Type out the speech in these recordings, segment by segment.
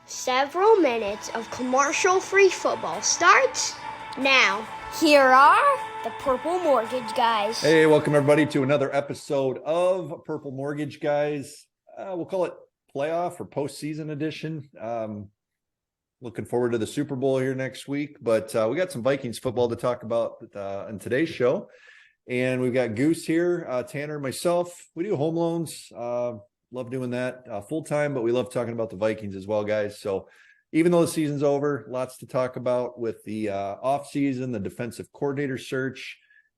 Several minutes of commercial-free football starts now. Here are the Purple Mortgage Guys. Hey, welcome everybody to another episode of Purple Mortgage Guys. We'll call it playoff or postseason edition. Looking forward to the Super Bowl here next week, but we got some Vikings football to talk about on today's show. And we've got Goose here, Tanner, myself. We do home loans. Love doing that full-time, but we love talking about the Vikings as well, guys. So even though the season's over, lots to talk about with the offseason, the defensive coordinator search,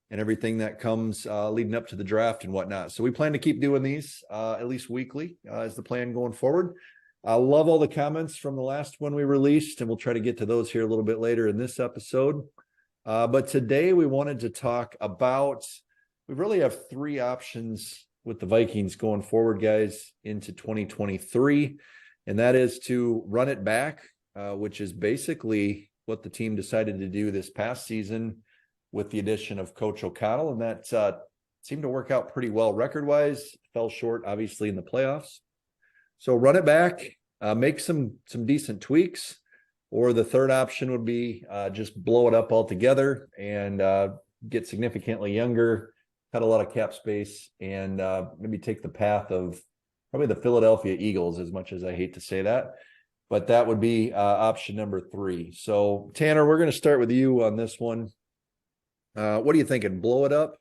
and everything that comes leading up to the draft and whatnot. So we plan to keep doing these at least weekly is the plan going forward. I love all the comments from the last one we released, and we'll try to get to those here a little bit later in this episode. But today we wanted to talk about, we really have three options with the Vikings going forward, guys, into 2023. And that is to run it back, which is basically what the team decided to do this past season with the addition of Coach O'Connell. And that seemed to work out pretty well record-wise. Fell short, obviously, in the playoffs. So run it back, make some decent tweaks. Or the third option would be just blow it up altogether and get significantly younger, cut a lot of cap space, and maybe take the path of probably the Philadelphia Eagles, as much as I hate to say that. But that would be option number 3. So, Tanner, we're going to start with you on this one. What are you thinking? Blow it up,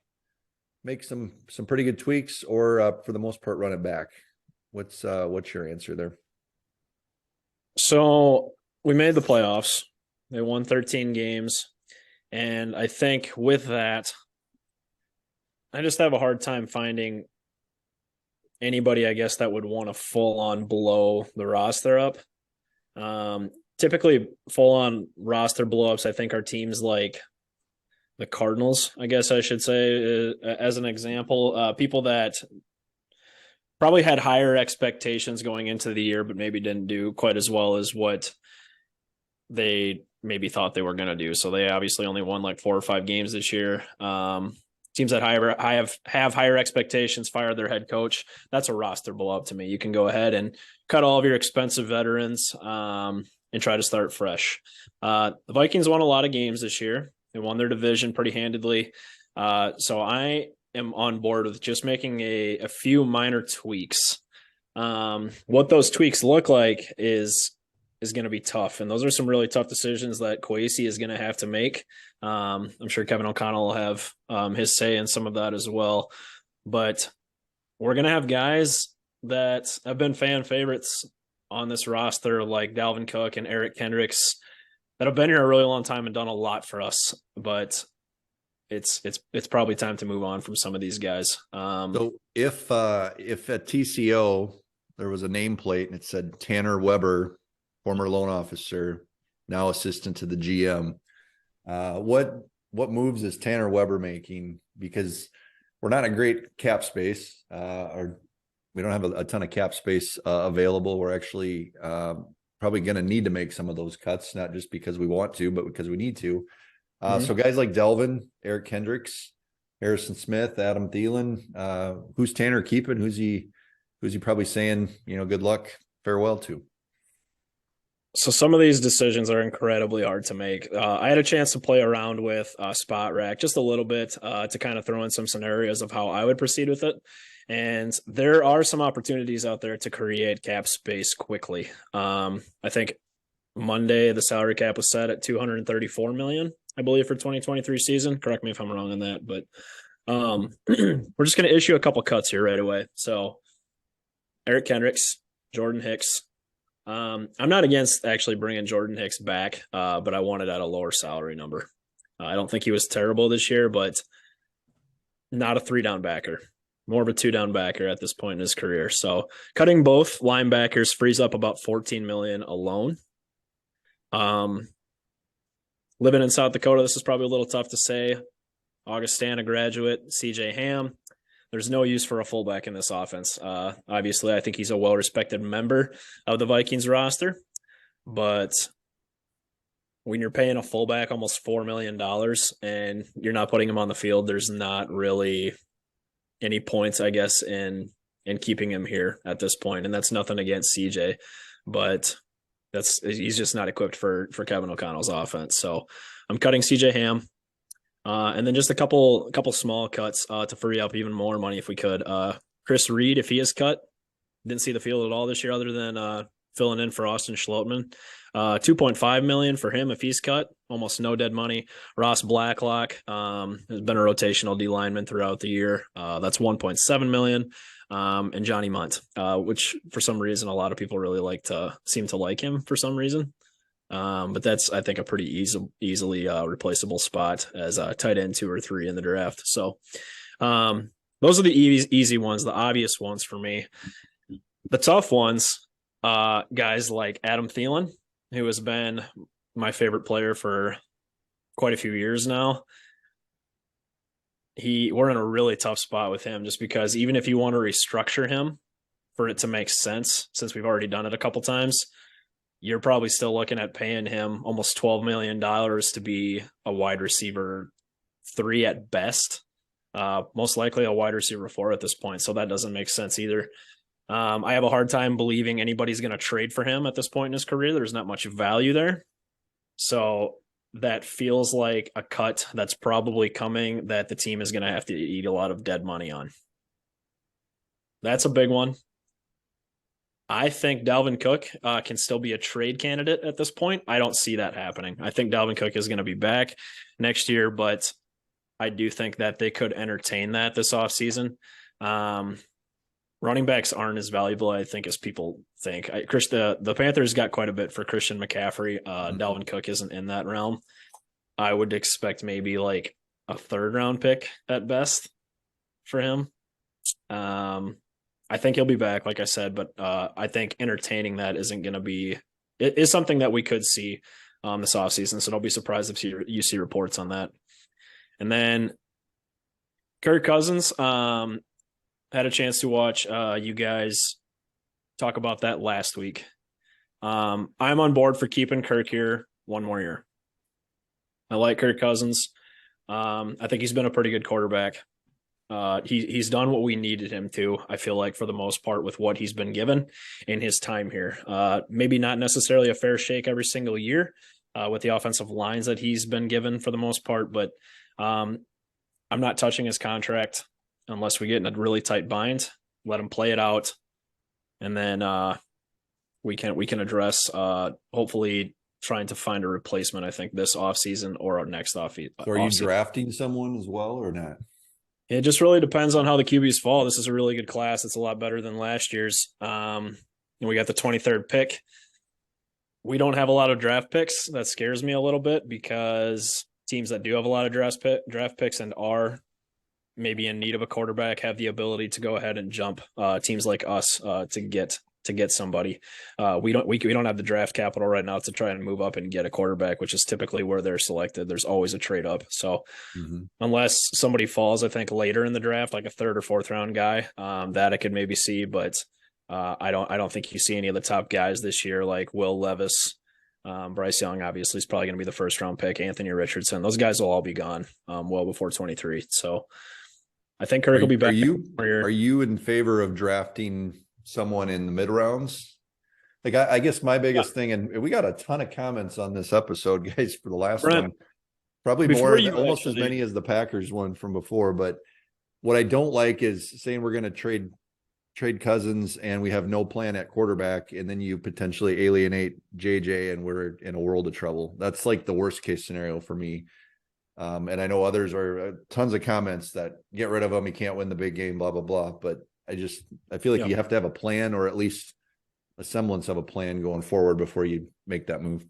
make some pretty good tweaks, or for the most part, run it back? What's your answer there? So we made the playoffs. They won 13 games. And I think with that, I just have a hard time finding anybody, I guess, that would want to full-on blow the roster up. Typically, full-on roster blow-ups, I think, are teams like the Cardinals, I guess I should say, as an example. People that probably had higher expectations going into the year, but maybe didn't do quite as well as what they maybe thought they were going to do. So they obviously only won like 4 or 5 games this year. Teams that have higher expectations fire their head coach. That's a roster blow up to me. You can go ahead and cut all of your expensive veterans and try to start fresh. The Vikings won a lot of games this year. They won their division pretty handedly. So I am on board with just making a few minor tweaks. What those tweaks look like is going to be tough. And those are some really tough decisions that Kwesi is going to have to make. I'm sure Kevin O'Connell will have his say in some of that as well. But we're going to have guys that have been fan favorites on this roster, like Dalvin Cook and Eric Kendricks, that have been here a really long time and done a lot for us. But it's probably time to move on from some of these guys. So if at TCO there was a nameplate and it said Tanner Weber, former loan officer, now assistant to the GM, what moves is Tanner Weber making? Because we're not a great cap space, or we don't have a ton of cap space available. We're actually probably going to need to make some of those cuts, not just because we want to, but because we need to. So guys like Delvin, Eric Kendricks, Harrison Smith, Adam Thielen, who's Tanner keeping? Who's he probably saying, good luck, farewell to? So some of these decisions are incredibly hard to make. I had a chance to play around with Spot Rack just a little bit to kind of throw in some scenarios of how I would proceed with it. And there are some opportunities out there to create cap space quickly. I think Monday, the salary cap was set at $234 million, I believe, for 2023 season. Correct me if I'm wrong on that, but we're just going to issue a couple cuts here right away. So Eric Kendricks, Jordan Hicks. I'm not against actually bringing Jordan Hicks back, but I want it at a lower salary number. I don't think he was terrible this year, but not a 3-down backer, more of a 2-down backer at this point in his career. So cutting both linebackers frees up about $14 million alone. Living in South Dakota, this is probably a little tough to say. Augustana graduate, CJ Ham. There's no use for a fullback in this offense. Obviously, I think he's a well-respected member of the Vikings roster. But when you're paying a fullback almost $4 million and you're not putting him on the field, there's not really any points, I guess, in keeping him here at this point. And that's nothing against CJ. But he's just not equipped for Kevin O'Connell's offense. So I'm cutting CJ Ham. And then just a couple small cuts to free up even more money if we could. Chris Reed, if he is cut, didn't see the field at all this year other than filling in for Austin Schlottman. $2.5 million for him if he's cut. Almost no dead money. Ross Blacklock has been a rotational D lineman throughout the year. That's $1.7 million. And Johnny Munt, which for some reason a lot of people really seem to like him for some reason. But that's, I think, a pretty easily replaceable spot as a tight end 2 or 3 in the draft. So those are the easy ones, the obvious ones for me. The tough ones, guys like Adam Thielen, who has been my favorite player for quite a few years now. We're in a really tough spot with him just because even if you want to restructure him for it to make sense, since we've already done it a couple times, you're probably still looking at paying him almost $12 million to be a wide receiver 3 at best. Most likely a wide receiver 4 at this point. So that doesn't make sense either. I have a hard time believing anybody's going to trade for him at this point in his career. There's not much value there. So that feels like a cut that's probably coming that the team is going to have to eat a lot of dead money on. That's a big one. I think Dalvin Cook can still be a trade candidate at this point. I don't see that happening. I think Dalvin Cook is going to be back next year, but I do think that they could entertain that this offseason. Running backs aren't as valuable, I think, as people think. The Panthers got quite a bit for Christian McCaffrey. Dalvin Cook isn't in that realm. I would expect maybe like a 3rd round pick at best for him. I think he'll be back, like I said, but I think entertaining that isn't going to be – it is something that we could see this offseason, so don't be surprised if you see reports on that. And then Kirk Cousins had a chance to watch you guys talk about that last week. I'm on board for keeping Kirk here 1 more year. I like Kirk Cousins. I think he's been a pretty good quarterback. He's done what we needed him to, I feel like, for the most part, with what he's been given in his time here. Maybe not necessarily a fair shake every single year with the offensive lines that he's been given for the most part, but I'm not touching his contract unless we get in a really tight bind. Let him play it out, and then we can address hopefully trying to find a replacement, I think, this offseason or our next offseason. So are you drafting someone as well or not? It just really depends on how the QBs fall. This is a really good class. It's a lot better than last year's. And we got the 23rd pick. We don't have a lot of draft picks. That scares me a little bit because teams that do have a lot of draft picks and are maybe in need of a quarterback have the ability to go ahead and jump teams like us to get somebody. We don't have the draft capital right now to try and move up and get a quarterback, which is typically where they're selected. There's always a trade up. So unless somebody falls, I think later in the draft, like a 3rd or 4th round guy, that I could maybe see, but I don't think you see any of the top guys this year, like Will Levis. Bryce Young obviously is probably going to be the 1st round pick. Anthony Richardson, those guys will all be gone well before 23. So I think Kirk will be back. Are you in favor of drafting someone in the mid rounds? Like I guess my biggest thing, and we got a ton of comments on this episode, guys, for the last Brent, one, probably more, almost as many as the Packers one from before. But what I don't like is saying we're going to trade Cousins and we have no plan at quarterback, and then you potentially alienate JJ and we're in a world of trouble. That's like the worst case scenario for me. And I know others are tons of comments that get rid of him. He can't win the big game, blah, blah, blah. But I feel like you have to have a plan, or at least a semblance of a plan going forward before you make that move.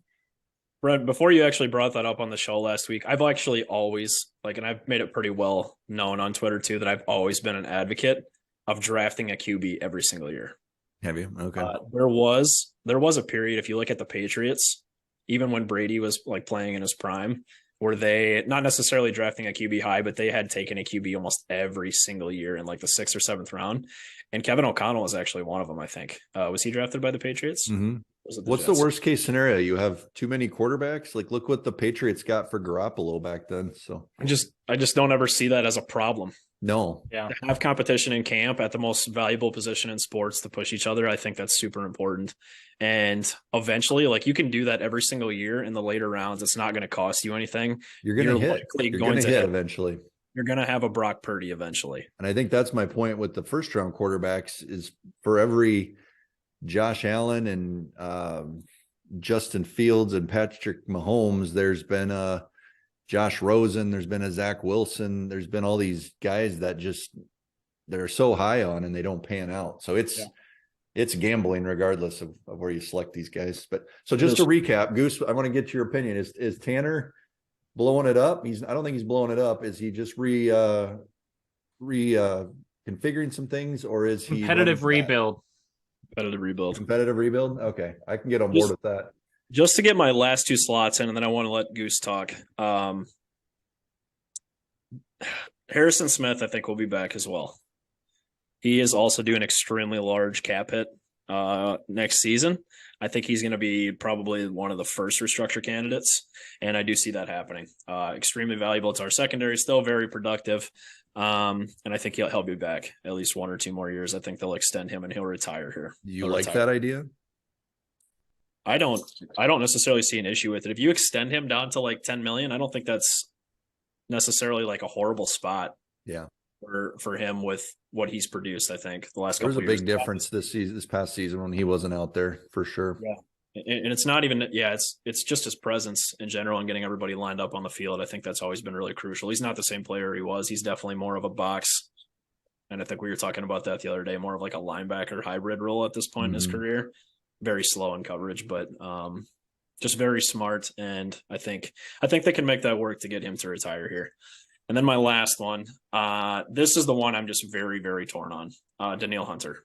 Brent, before you actually brought that up on the show last week, I've actually always and I've made it pretty well known on Twitter too, that I've always been an advocate of drafting a QB every single year. Have you? Okay. There was a period, if you look at the Patriots, even when Brady was playing in his prime, were they not necessarily drafting a QB high, but they had taken a QB almost every single year in the 6th or 7th round. And Kevin O'Connell was actually one of them, I think. Was he drafted by the Patriots? Mm-hmm. What's the worst case scenario? You have too many quarterbacks? Look what the Patriots got for Garoppolo back then. So I just don't ever see that as a problem. No. Yeah. To have competition in camp at the most valuable position in sports to push each other, I think that's super important. And eventually, like, you can do that every single year in the later rounds. It's not going to cost you anything. You're going to hit. likely You're going going to to hit have, eventually. you're going to have a Brock Purdy eventually. And I think that's my point with the first round quarterbacks is for every Josh Allen and Justin Fields and Patrick Mahomes, there's been a Josh Rosen, there's been a Zach Wilson, there's been all these guys that just they're so high on and they don't pan out. So it's gambling regardless of where you select these guys. But so just to recap, Goose, I want to get your opinion. Is Tanner blowing it up? I don't think he's blowing it up. Is he just configuring some things, or is he Competitive rebuild? Competitive rebuild. Okay, I can get on board with that. Just to get my last two slots in, and then I want to let Goose talk. Harrison Smith, I think, will be back as well. He is also doing extremely large cap hit next season. I think he's going to be probably one of the first restructure candidates, and I do see that happening. Extremely valuable to our secondary, still very productive, and I think he'll be back at least 1 or 2 more years. I think they'll extend him, and he'll retire here. Do you like that idea? I don't necessarily see an issue with it. If you extend him down to like 10 million, I don't think that's necessarily like a horrible spot. Yeah. For him with what he's produced, I think the last couple years. There's a big difference this past season when he wasn't out there for sure. Yeah. And it's not even, it's just his presence in general and getting everybody lined up on the field. I think that's always been really crucial. He's not the same player he was. He's definitely more of a box. And I think we were talking about that the other day, more of like a linebacker hybrid role at this point in his career. Very slow in coverage, but just very smart. And I think they can make that work to get him to retire here. And then my last one, this is the one I'm just very, very torn on. Danielle Hunter.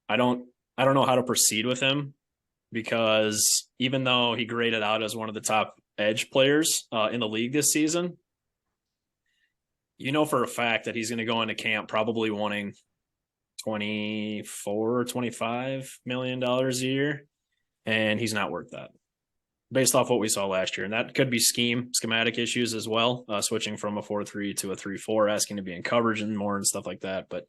I don't know how to proceed with him because even though he graded out as one of the top edge players in the league this season, you know for a fact that he's going to go into camp probably wanting $24 or $25 million a year, and he's not worth that based off what we saw last year. And that could be schematic issues as well, switching from a 4-3 to a 3-4, asking to be in coverage and more and stuff like that. But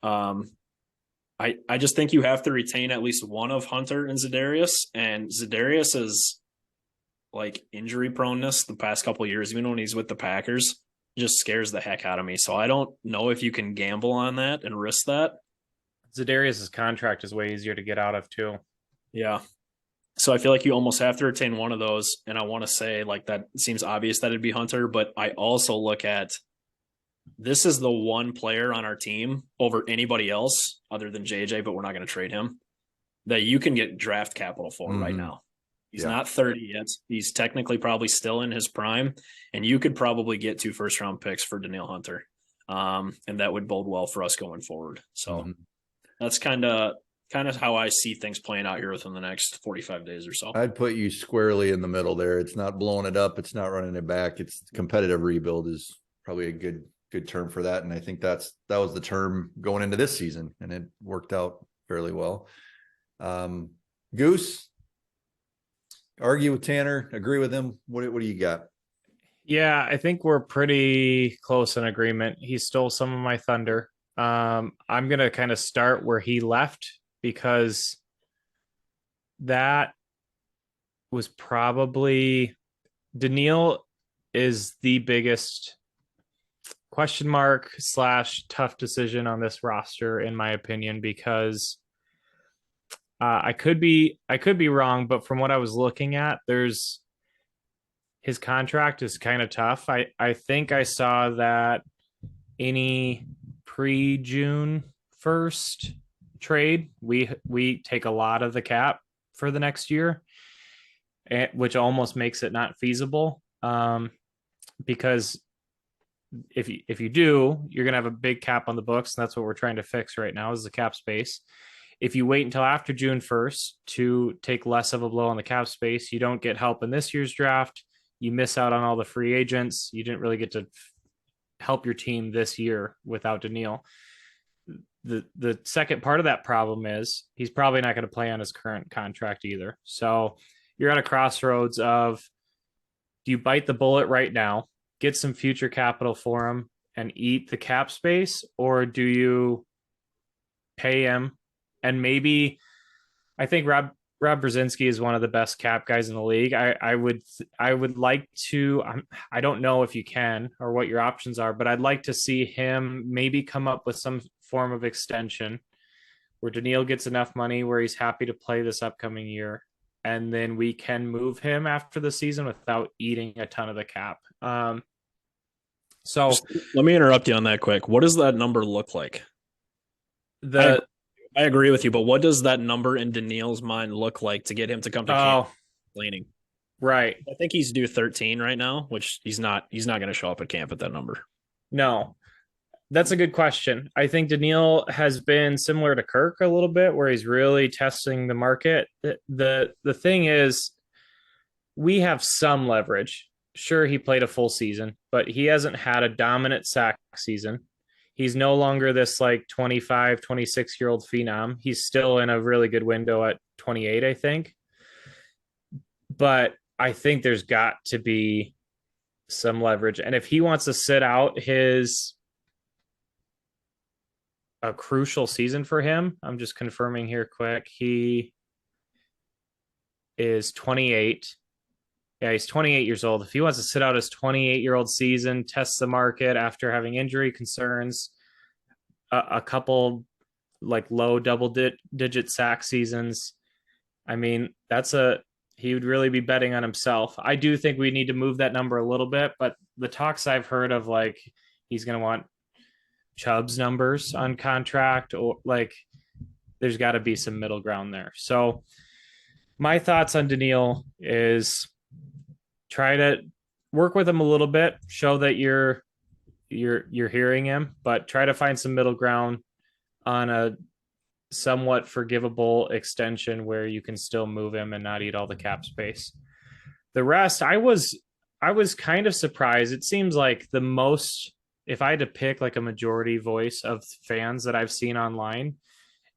I just think you have to retain at least one of Hunter and Za'Darius. And Za'Darius is like injury proneness the past couple of years, even when he's with the Packers, just scares the heck out of me. So I don't know if you can gamble on that and risk that. Za'Darius's contract is way easier to get out of too. Yeah. So I feel like you almost have to retain one of those. And I want to say like that seems obvious that it'd be Hunter, but I also look at this is the one player on our team over anybody else other than JJ, but we're not going to trade him, that you can get draft capital for right now. He's not 30 yet. He's technically probably still in his prime, and you could probably get 2 first-round picks for Danielle Hunter. And that would bode well for us going forward. So that's kind of how I see things playing out here within the next 45 days or so. I'd put you squarely in the middle there. It's not blowing it up. It's not running it back. It's competitive rebuild is probably a good term for that. And I think that was the term going into this season, and it worked out fairly well. Goose, argue with Tanner, agree with him. What do you got? Yeah, I think we're pretty close in agreement. He stole some of my thunder. I'm going to kind of start where he left, because that was probably Danielle is the biggest question mark / tough decision on this roster, in my opinion, because I could be wrong, but from what I was looking at, his contract is kind of tough. I think I saw that any pre-June 1st trade, we take a lot of the cap for the next year, which almost makes it not feasible. Because if you do, you're going to have a big cap on the books. And that's what we're trying to fix right now, is the cap space. If you wait until after June 1st to take less of a blow on the cap space, you don't get help in this year's draft. You miss out on all the free agents. You didn't really get to help your team this year without Danielle. The second part of that problem is he's probably not going to play on his current contract either. So you're at a crossroads of, do you bite the bullet right now, get some future capital for him, and eat the cap space, or do you pay him? And maybe I think Rob Brzezinski is one of the best cap guys in the league. I would like to. I don't know if you can or what your options are, but I'd like to see him maybe come up with some form of extension where Daniil gets enough money where he's happy to play this upcoming year, and then we can move him after the season without eating a ton of the cap. So let me interrupt you on that quick. What does that number look like? I agree with you, but what does that number in Daniil's mind look like to get him to come to camp? Leaning. Right. I think he's due 13 right now, which he's not going to show up at camp at that number. No. That's a good question. I think Daniil has been similar to Kirk a little bit, where he's really testing the market. The thing is, we have some leverage. Sure, he played a full season, but he hasn't had a dominant sack season. He's no longer this like 25, 26-year-old phenom. He's still in a really good window at 28, I think. But I think there's got to be some leverage. And if he wants to sit out a crucial season for him, I'm just confirming here quick. He is 28. Yeah, he's 28 years old. If he wants to sit out his 28-year-old season, test the market after having injury concerns, a couple like low double-digit sack seasons, I mean, he would really be betting on himself. I do think we need to move that number a little bit, but the talks I've heard of, like, he's going to want Chubb's numbers on contract, or like there's got to be some middle ground there. So my thoughts on Daniil is try to work with him a little bit, show that you're hearing him, but try to find some middle ground on a somewhat forgivable extension where you can still move him and not eat all the cap space. The rest, I was kind of surprised. It seems like the most, if I had to pick like a majority voice of fans that I've seen online,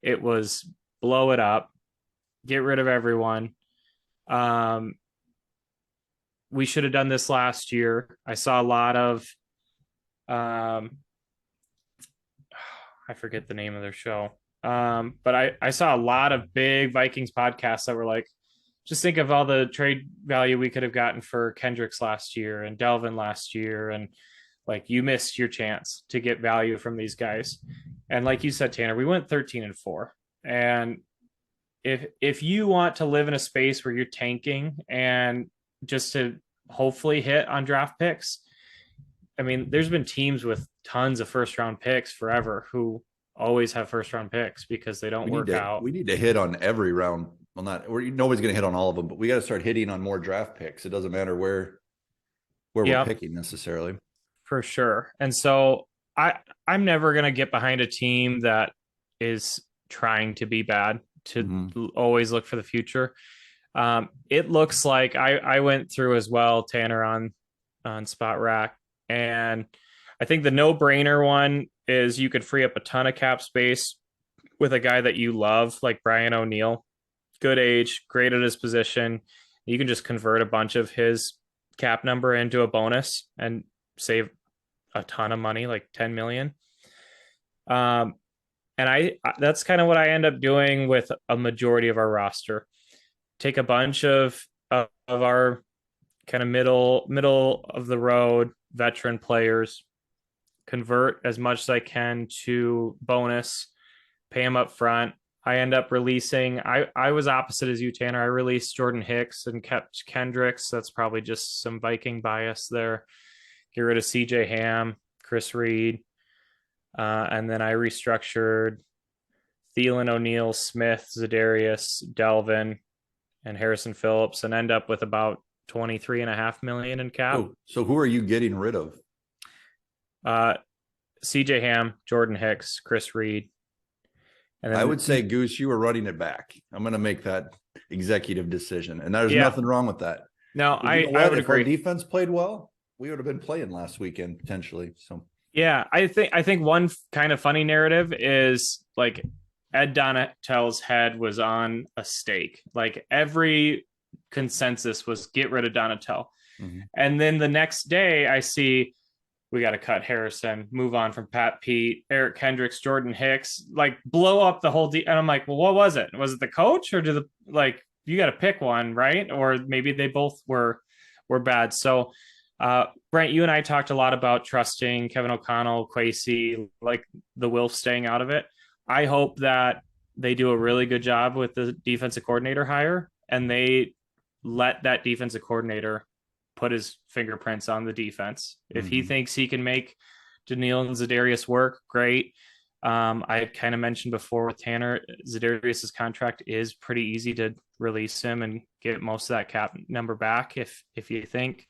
it was blow it up, get rid of everyone. We should have done this last year. I saw a lot of, I forget the name of their show. But I saw a lot of big Vikings podcasts that were like, just think of all the trade value we could have gotten for Kendricks last year and Delvin last year. And like, you missed your chance to get value from these guys. And like you said, Tanner, we went 13-4. And if you want to live in a space where you're tanking and just to hopefully hit on draft picks, I mean, there's been teams with tons of first round picks forever who always have first round picks because they don't work out. We need to hit on every round. Well, nobody's going to hit on all of them, but we got to start hitting on more draft picks. It doesn't matter where we're picking necessarily. For sure. And so I'm never going to get behind a team that is trying to be bad, to always look for the future. It looks like I went through as well, Tanner, on Spot Rack, and I think the no-brainer one is you could free up a ton of cap space with a guy that you love, like Brian O'Neill. Good age, great at his position. You can just convert a bunch of his cap number into a bonus and save a ton of money, like 10 million. And that's kind of what I end up doing with a majority of our roster. Take a bunch of our kind of middle of the road veteran players, convert as much as I can to bonus, pay them up front. I end up releasing, I was opposite as you, Tanner. I released Jordan Hicks and kept Kendricks. That's probably just some Viking bias there. Get rid of CJ Ham, Chris Reed. And then I restructured Thielen, O'Neal, Smith, Za'Darius, Delvin, and Harrison Phillips, and end up with about 23.5 million in cap. So who are you getting rid of? CJ Ham, Jordan Hicks, Chris Reed. And then I would say, Goose, you were running it back. I'm going to make that executive decision, and there's nothing wrong with that. No, I would if agree. Our defense played well, we would have been playing last weekend potentially. So yeah, I think one kind of funny narrative is like Ed Donatell's head was on a stake. Like every consensus was get rid of Donatell. And then the next day I see we got to cut Harrison, move on from Pat Pete, Eric Kendricks, Jordan Hicks, like blow up the whole and I'm like, well, what was it? Was it the coach or you got to pick one, right? Or maybe they both were bad. So Brent, you and I talked a lot about trusting Kevin O'Connell, Kwesi, like the Wilf staying out of it. I hope that they do a really good job with the defensive coordinator hire and they let that defensive coordinator put his fingerprints on the defense. If he thinks he can make Daniil and Zadarius work, great. I kind of mentioned before with Tanner, Zadarius's contract is pretty easy to release him and get most of that cap number back if you think.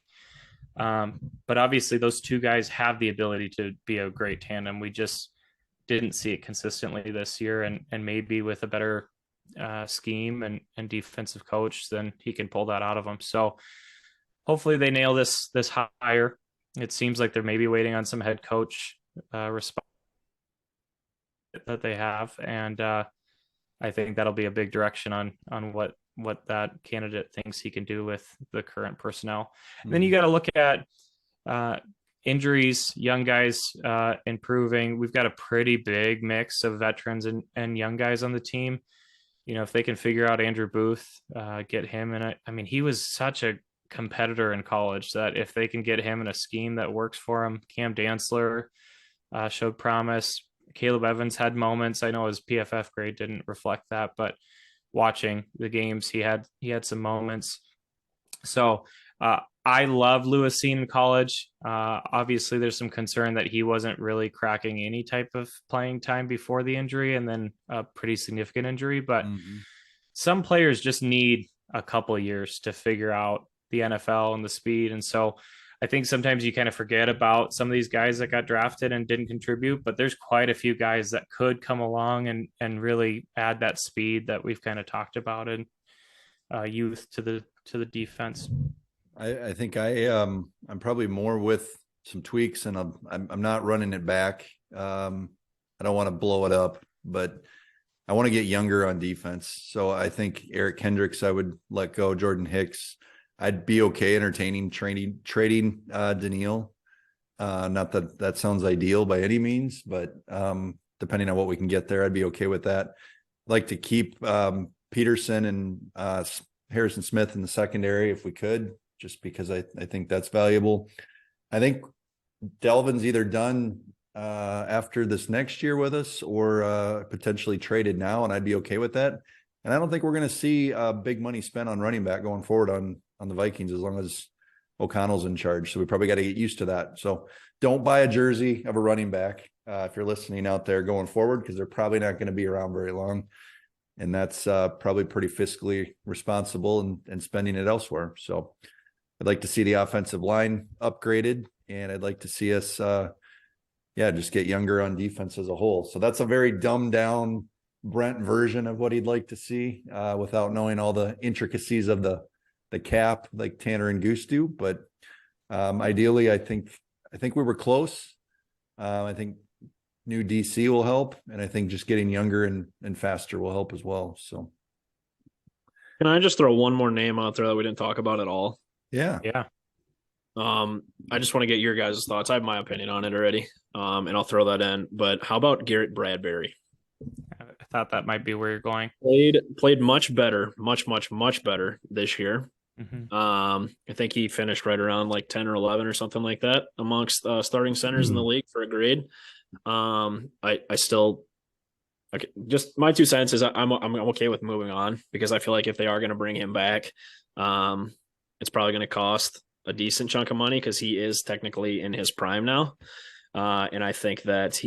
But obviously those two guys have the ability to be a great tandem. We just didn't see it consistently this year, and maybe with a better scheme and defensive coach, then he can pull that out of them. So hopefully they nail this hire. It seems like they're maybe waiting on some head coach response that they have, and I think that'll be a big direction on what that candidate thinks he can do with the current personnel. Then you got to look at injuries, young guys improving. We've got a pretty big mix of veterans and young guys on the team. If they can figure out Andrew Booth, get him in it. I mean, he was such a competitor in college that if they can get him in a scheme that works for him. Cam Dantzler showed promise. Caleb Evans had moments. I know his PFF grade didn't reflect that, but watching the games, he had some moments. So I love Lewis Cine in college. Obviously, there's some concern that he wasn't really cracking any type of playing time before the injury and then a pretty significant injury. But some players just need a couple of years to figure out the NFL and the speed. And so I think sometimes you kind of forget about some of these guys that got drafted and didn't contribute, but there's quite a few guys that could come along and really add that speed that we've kind of talked about in youth to the defense. I think I'm probably more with some tweaks, and I'm not running it back. I don't want to blow it up, but I want to get younger on defense. So I think Eric Kendricks, I would let go. Jordan Hicks, I'd be okay entertaining trading Daniil. Not that sounds ideal by any means, but depending on what we can get there, I'd be okay with that. I'd like to keep Peterson and Harrison Smith in the secondary if we could, just because I think that's valuable. I think Delvin's either done after this next year with us or potentially traded now, and I'd be okay with that. And I don't think we're going to see big money spent on running back going forward on the Vikings as long as O'Connell's in charge. So we probably got to get used to that. So don't buy a jersey of a running back if you're listening out there going forward, because they're probably not going to be around very long. And that's probably pretty fiscally responsible and spending it elsewhere. So I'd like to see the offensive line upgraded, and I'd like to see us, just get younger on defense as a whole. So that's a very dumbed down Brent version of what he'd like to see without knowing all the intricacies of the cap like Tanner and Goose do. But ideally, I think we were close. I think new DC will help, and I think just getting younger and faster will help as well. So can I just throw one more name out there that we didn't talk about at all? Yeah. I just want to get your guys' thoughts. I have my opinion on it already, and I'll throw that in. But how about Garrett Bradbury? I thought that might be where you're going. Played much better, much better this year. I think he finished right around like 10 or 11 or something like that amongst starting centers in the league for a grade. I still, okay, just my 2 cents is I'm okay with moving on, because I feel like if they are going to bring him back, it's probably going to cost a decent chunk of money, because he is technically in his prime now. And I think that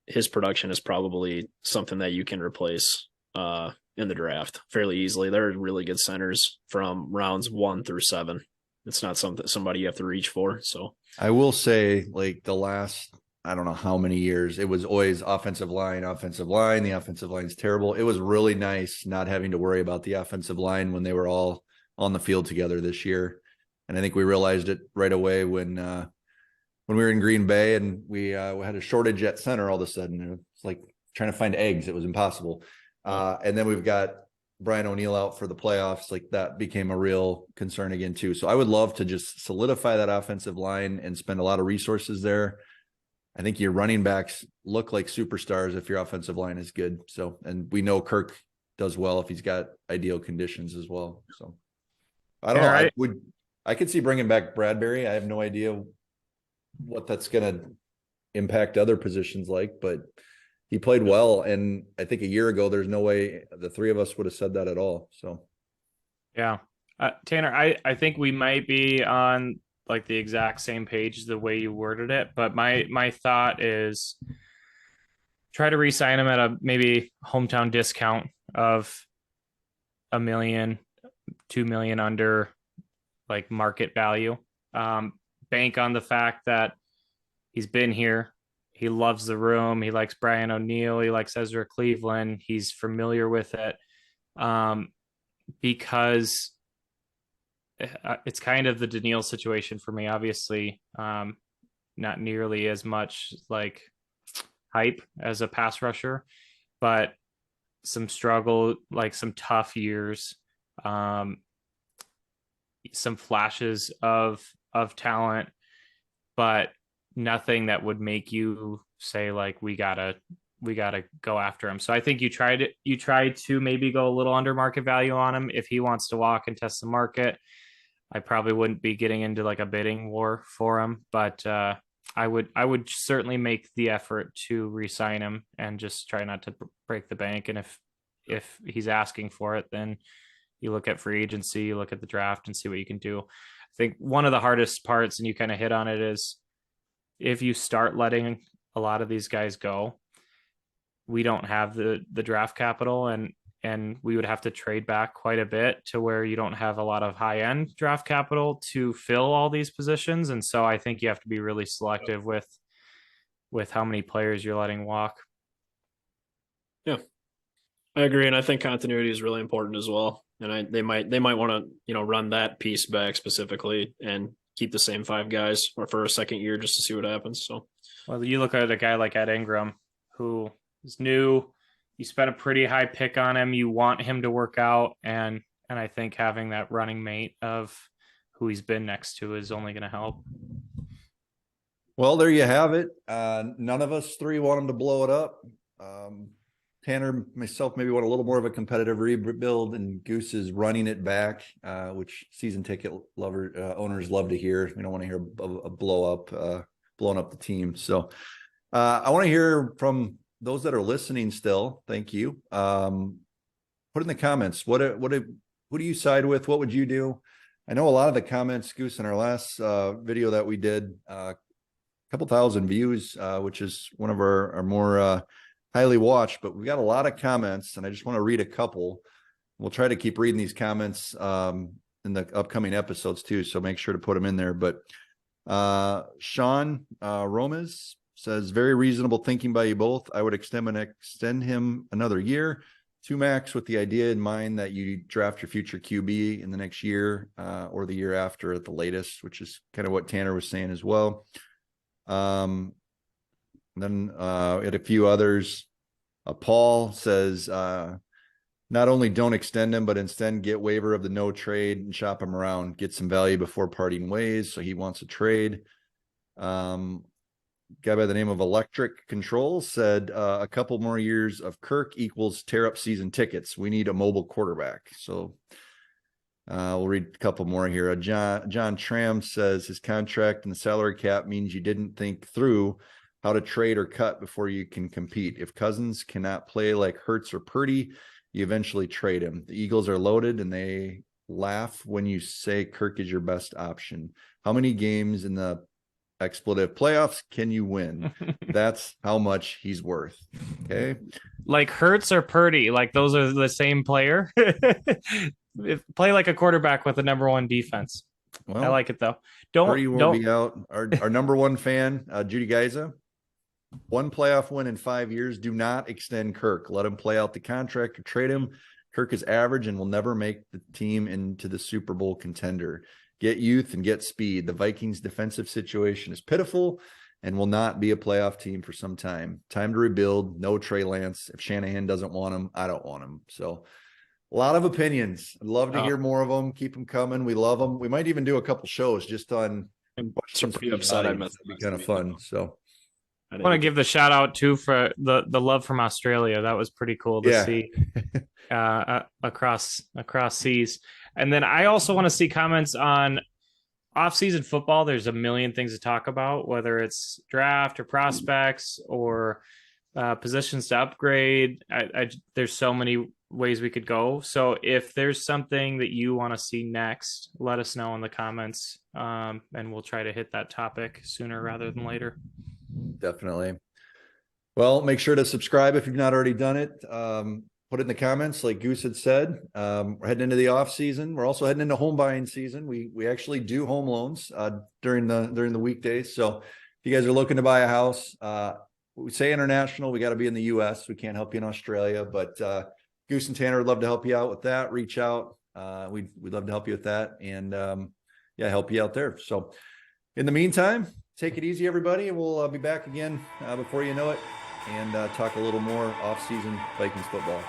his production is probably something that you can replace in the draft fairly easily. There are really good centers from rounds 1 through 7. It's not somebody you have to reach for. So I will say, like, the last, I don't know how many years, it was always offensive line. The offensive line's terrible. It was really nice not having to worry about the offensive line when they were all on the field together this year. And I think we realized it right away when we were in Green Bay and we had a shortage at center all of a sudden. It's like trying to find eggs. It was impossible. And then we've got Brian O'Neill out for the playoffs, like that became a real concern again too. So I would love to just solidify that offensive line and spend a lot of resources there. I think your running backs look like superstars if your offensive line is good. So, and we know Kirk does well if he's got ideal conditions as well. So I don't know. I could see bringing back Bradbury. I have no idea what that's going to impact other positions like, but he played well. And I think a year ago, there's no way the three of us would have said that at all. So, yeah. Tanner, I think we might be on like the exact same page the way you worded it, but my thought is try to re-sign him at a maybe hometown discount of $1 million, $2 million under like market value. Bank on the fact that he's been here. He loves the room. He likes Brian O'Neill. He likes Ezra Cleveland. He's familiar with it. Because it's kind of the Daniil situation for me. Obviously, not nearly as much like hype as a pass rusher, but some struggle, like some tough years, some flashes of talent, but nothing that would make you say like we gotta go after him. So I think you tried to maybe go a little under market value on him. If he wants to walk and test the market, I probably wouldn't be getting into like a bidding war for him, but I would certainly make the effort to re-sign him and just try not to break the bank. And if he's asking for it, then you look at free agency, you look at the draft and see what you can do. I think one of the hardest parts, and you kind of hit on it, is if you start letting a lot of these guys go, we don't have the draft capital, and we would have to trade back quite a bit to where you don't have a lot of high end draft capital to fill all these positions. And so I think you have to be really selective with how many players you're letting walk. Yeah, I agree. And I think continuity is really important as well. And they might want to, run that piece back specifically and keep the same 5 guys or for a second year just to see what happens. So, well, you look at a guy like Ed Ingram, who is new. You spent a pretty high pick on him. You want him to work out. And I think having that running mate of who he's been next to is only going to help. Well, there you have it. None of us three want him to blow it up. Tanner, myself, maybe want a little more of a competitive rebuild, and Goose is running it back, which season ticket owners love to hear. We don't want to hear a blowing up the team. So I want to hear from those that are listening still. Thank you. Put in the comments, who do you side with? What would you do? I know a lot of the comments, Goose, in our last video that we did, a couple thousand views, which is one of our more highly watched, but we got a lot of comments, and I just want to read a couple. We'll try to keep reading these comments in the upcoming episodes too, so make sure to put them in there. But Sean Romas says, very reasonable thinking by you both. I would extend him another year, 2 max, with the idea in mind that you draft your future QB in the next year or the year after at the latest, which is kind of what Tanner was saying as well. Then we had a few others. Paul says, not only don't extend him, but instead get waiver of the no trade and shop him around, get some value before parting ways. So he wants a trade. Guy by the name of Electric Control said, a couple more years of Kirk equals tear up season tickets. We need a mobile quarterback. So we'll read a couple more here. John Tram says his contract and the salary cap means you didn't think through how to trade or cut before you can compete. If Cousins cannot play like Hurts or Purdy, you eventually trade him. The Eagles are loaded, and they laugh when you say Kirk is your best option. How many games in the expletive playoffs can you win? That's how much he's worth. Okay. Like Hurts or Purdy, like those are the same player. Play like a quarterback with the number 1 defense. Well, I like it though. Purdy will be out. Our number 1 fan, Judy Geiza. 1 playoff win in 5 years. Do not extend Kirk. Let him play out the contract or trade him. Kirk is average and will never make the team into the Super Bowl contender. Get youth and get speed. The Vikings defensive situation is pitiful and will not be a playoff team for some time. Time to rebuild. No Trey Lance. If Shanahan doesn't want him, I don't want him. So A lot of opinions. I'd love to Oh. hear more of them. Keep them coming. We love them. We might even do a couple shows just on questions from the upset I audience. missed That'd be kind of fun. So I want to give the shout out too for the love from Australia. That was pretty cool to Yeah. see across seas. And then I also want to see comments on off-season football. There's a million things to talk about, whether it's draft or prospects or positions to upgrade. There's so many ways we could go. So if there's something that you want to see next, let us know in the comments, and we'll try to hit that topic sooner rather than later. Definitely. Well, make sure to subscribe if you've not already done it. Put it in the comments, like Goose had said. We're heading into the off season. We're also heading into home buying season. We actually do home loans during the weekdays. So if you guys are looking to buy a house, we say international, we got to be in the US. We can't help you in Australia, but Goose and Tanner would love to help you out with that. Reach out. We'd love to help you with that, and help you out there. So in the meantime, take it easy, everybody, and we'll be back again before you know it, and talk a little more off-season Vikings football.